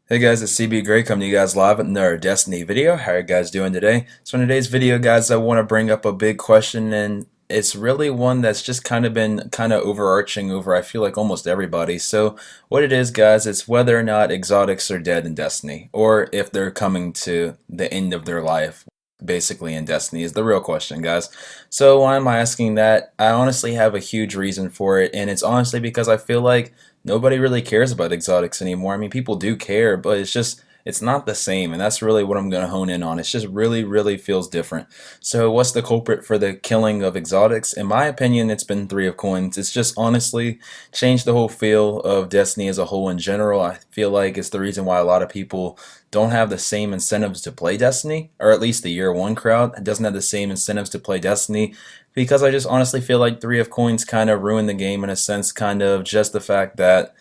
Hey guys, it's cbgray coming to you guys live with another Destiny video. How are you guys doing today? So in today's video, guys, I want to bring up a big question, and it's really one that's just kind of been kind of overarching over, I feel like, almost everybody. So what it is, guys, it's whether or not exotics are dead in Destiny, or if they're coming to the end of their life, basically, in Destiny is the real question, guys. So why am I asking that? I honestly have a huge reason for it, and it's honestly because I feel like nobody really cares about exotics anymore. I mean, people do care, but it's not the same, and that's really what I'm going to hone in on. It's just really feels different. So what's the culprit for the killing of exotics? In my opinion, it's been Three of Coins. It's just honestly changed the whole feel of Destiny as a whole in general. I feel like it's the reason why a lot of people don't have the same incentives to play Destiny, or at least the year one crowd doesn't have the same incentives to play Destiny, because I just honestly feel like Three of Coins kind of ruined the game in a sense, kind of just the fact that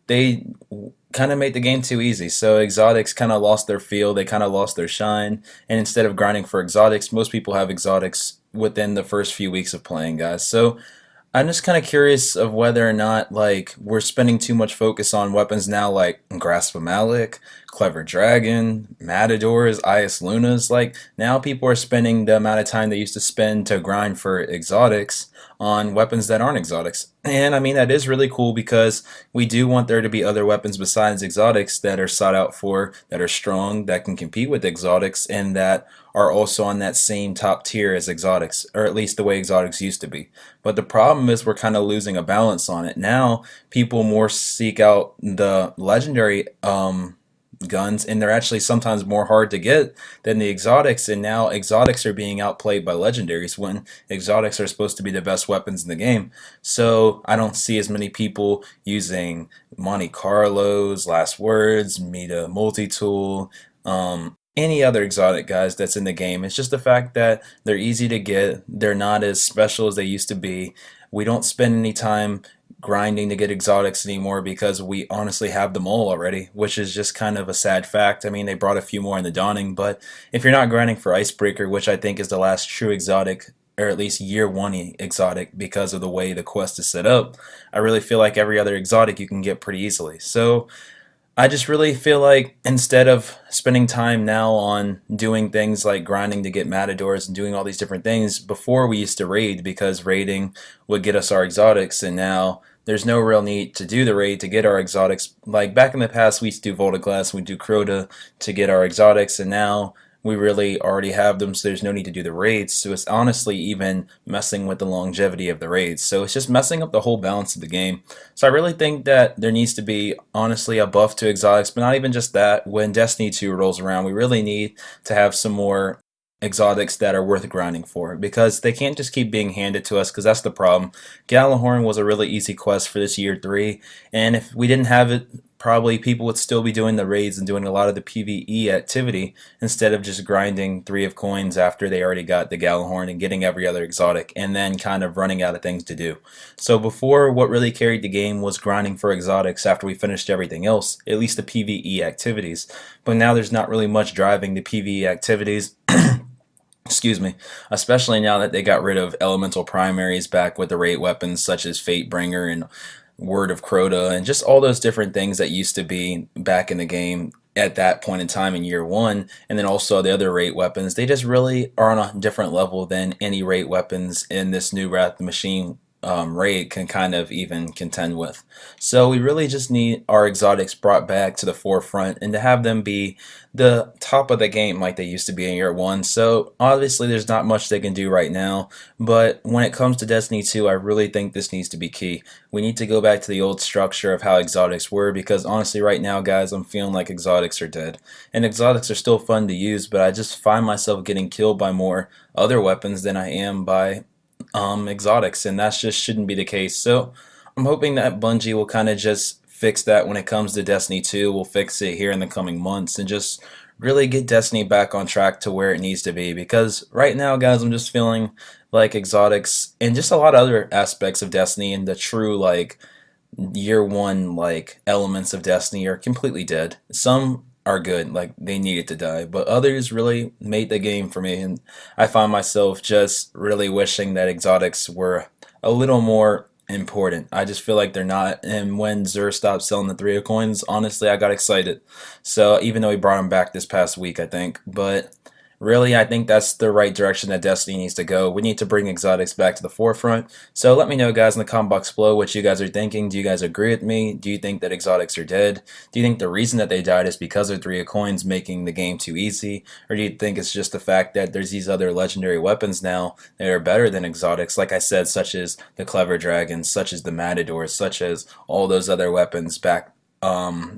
they kind of made the game too easy. So exotics kind of lost their feel, they kind of lost their shine, and instead of grinding for exotics, most people have exotics within the first few weeks of playing, guys. So I'm just kind of curious of whether or not we're spending too much focus on weapons now, like Grasp of Malik, Clever Dragon, Matadors, Ias Lunas. Like now people are spending the amount of time they used to spend to grind for exotics on weapons that aren't exotics. And I mean that is really cool because we do want there to be other weapons besides exotics that are sought out for, that are strong, that can compete with exotics, and that are also on that same top tier as exotics, or at least the way exotics used to be. But the problem is we're kind of losing a balance on it. Now people more seek out the legendary guns, and they're actually sometimes more hard to get than the exotics, and now exotics are being outplayed by legendaries when exotics are supposed to be the best weapons in the game. So I don't see as many people using Monte Carlos, Last Words, Meta Multi-Tool, any other exotic guys that's in the game. It's just the fact that they're easy to get, they're not as special as they used to be. We don't spend any time grinding to get exotics anymore because we honestly have them all already, which is just kind of a sad fact. I mean, they brought a few more in the Dawning, but if you're not grinding for Icebreaker, which I think is the last true exotic, or at least year one exotic because of the way the quest is set up, I really feel like every other exotic you can get pretty easily. So I just really feel like instead of spending time now on doing things like grinding to get matadors and doing all these different things, before we used to raid because raiding would get us our exotics, and now there's no real need to do the raid to get our exotics. Like back in the past, we used to do Volta Glass, we do Crota to get our exotics, and now we really already have them, so there's no need to do the raids. So it's honestly even messing with the longevity of the raids. So it's just messing up the whole balance of the game. So I really think that there needs to be, honestly, a buff to exotics, but not even just that. When Destiny 2 rolls around, we really need to have some more exotics that are worth grinding for, because they can't just keep being handed to us, because that's the problem. Galahorn was a really easy quest for this year 3, and if we didn't have it, probably people would still be doing the raids and doing a lot of the PvE activity instead of just grinding Three of Coins after they already got the Galahorn and getting every other exotic and then kind of running out of things to do. So before, what really carried the game was grinding for exotics after we finished everything else, at least the PvE activities. But now there's not really much driving the PvE activities. Excuse me, especially now that they got rid of elemental primaries back with the raid weapons such as Fatebringer and Word of Crota and just all those different things that used to be back in the game at that point in time in year one, and then also the other raid weapons. They just really are on a different level than any raid weapons in this new Wrath of the Machine raid can kind of even contend with. So we really just need our exotics brought back to the forefront and to have them be the top of the game like they used to be in year one. So obviously there's not much they can do right now, but when it comes to Destiny 2, I really think this needs to be key. We need to go back to the old structure of how exotics were, because honestly right now, guys, I'm feeling like exotics are dead. And exotics are still fun to use, but I just find myself getting killed by more other weapons than I am by exotics, and that just shouldn't be the case. So I'm hoping that Bungie will kind of just fix that when it comes to Destiny 2. We'll fix it here in the coming months and just really get Destiny back on track to where it needs to be, because right now, guys, I'm just feeling like exotics and just a lot of other aspects of Destiny and the true year one elements of Destiny are completely dead. Some are good, like they needed to die, but others really made the game for me, and I find myself just really wishing that exotics were a little more important. I just feel like they're not. And when Zur stopped selling the 3 of coins, honestly, I got excited. So even though he brought him back this past week, I think, but really, I think that's the right direction that Destiny needs to go. We need to bring exotics back to the forefront. So let me know, guys, in the comment box below what you guys are thinking. Do you guys agree with me? Do you think that exotics are dead? Do you think the reason that they died is because of 3 of coins making the game too easy? Or do you think it's just the fact that there's these other legendary weapons now that are better than exotics, like I said, such as the Clever Dragons, such as the Matadors, such as all those other weapons back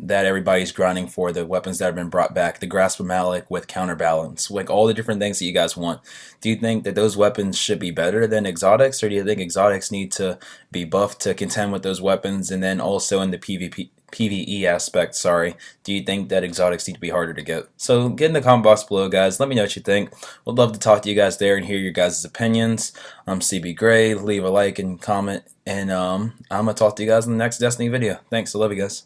that everybody's grinding for, the weapons that have been brought back, the Grasp of Malik with counterbalance, like all the different things that you guys want. Do you think that those weapons should be better than exotics, or do you think exotics need to be buffed to contend with those weapons? And then also in the PvE aspect, do you think that exotics need to be harder to get? So get in the comment box below, guys. Let me know what you think. Would love to talk to you guys there and hear your guys' opinions. I'm cbgray. Leave a like and comment, and I'm gonna talk to you guys in the next Destiny video. Thanks. I love you guys.